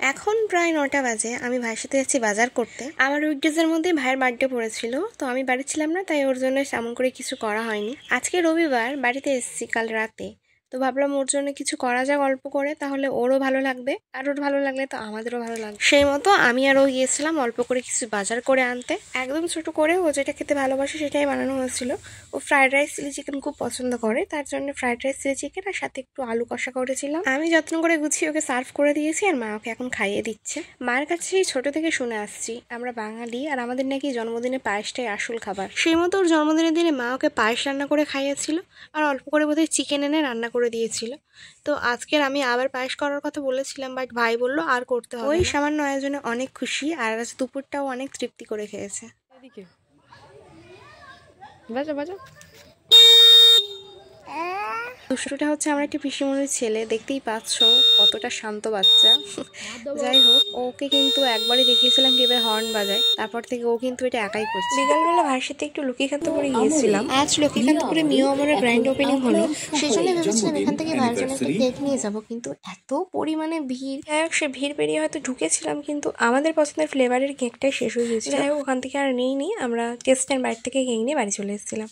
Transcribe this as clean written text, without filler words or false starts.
এখন প্রায় 9টা বাজে। আমি ভাইয়ের সাথে যাচ্ছি বাজার করতে। আমার উইকডেজের মধ্যে ভাইয়ের বার্থডে পড়েছিল, তো আমি বাড়ি ছিলাম না, তাই ওর জন্য তেমন করে কিছু করা হয়নি। আজকে রবিবার, বাড়িতে এসেছি কাল রাতে, তো ভাবলাম ওর জন্য কিছু করা যাক অল্প করে, তাহলে ওরও ভালো লাগবে, আর ওর ভালো লাগলে তো আমাদেরও ভালো লাগবে। সেই মতো আমি আর ও গিয়েছিলাম অল্প করে কিছু বাজার করে আনতে। একদম ছোট করে, ও যেটা খেতে ভালোবাসে সেটাই বানানো হয়েছিল। ও ফ্রাইড রাইস চিলি চিকেন খুব পছন্দ করে, তার জন্য ফ্রাইড রাইস চিলি চিকেন আর সাথে একটু আলু কষা করেছিলাম। আমি যত্ন করে গুছিয়ে ওকে সার্ভ করে দিয়েছি, আর মা ওকে এখন খাইয়ে দিচ্ছে। মায়ের কাছে সেই ছোট থেকে শুনে আসছি আমরা বাঙালি, আর আমাদের নাকি জন্মদিনে পায়েসটাই আসল খাবার। সেই মতো ওর জন্মদিনের দিনে মা ওকে পায়েস রান্না করে খাইয়েছিল, আর অল্প করে বোধহয় চিকেন এনে রান্না করে দিয়েছিল। তো আজকের আমি আবার পায়েস করার কথা বলেছিলাম, বাট ভাই বললো আর করতে হবে। ওই সামান্য আয়োজনে অনেক খুশি, আর আজ দুপুরটাও অনেক তৃপ্তি করে খেয়েছে। দুষ্টুটা হচ্ছে আমার একটা পিসিমণির ছেলে, দেখতেই পাচ্ছ কতটা শান্ত বাচ্চা। যাই হোক, ওকে কিন্তু একবারই দেখিয়েছিলাম কিভাবে হর্ন বাজায়, তারপর থেকে ও কিন্তু এটা একাই করছে। বিকালবেলা ভাইয়ের সাথে একটু লক্ষ্মীকান্তপুরে গিয়েছিলাম। আজ লক্ষ্মীকান্তপুরে মিও আমরের গ্র্যান্ড ওপেনিং হলো, সেই জন্য ভেবেছিলাম এখান থেকে ভাইয়ের জন্য একটা কেক নিয়ে যাবো, কিন্তু এত পরিমাণে ভিড়। যাই হোক, সে ভিড় পেরিয়ে হয়তো ঢুকেছিলাম, কিন্তু আমাদের পছন্দের ফ্লেভারের কেকটাই শেষ হয়ে গিয়েছিল। যাই হোক, ওখান থেকে আর নিইনি, আমরা টেস্টের বাইরে থেকে কেক নিয়ে বাড়ি চলে এসেছিলাম।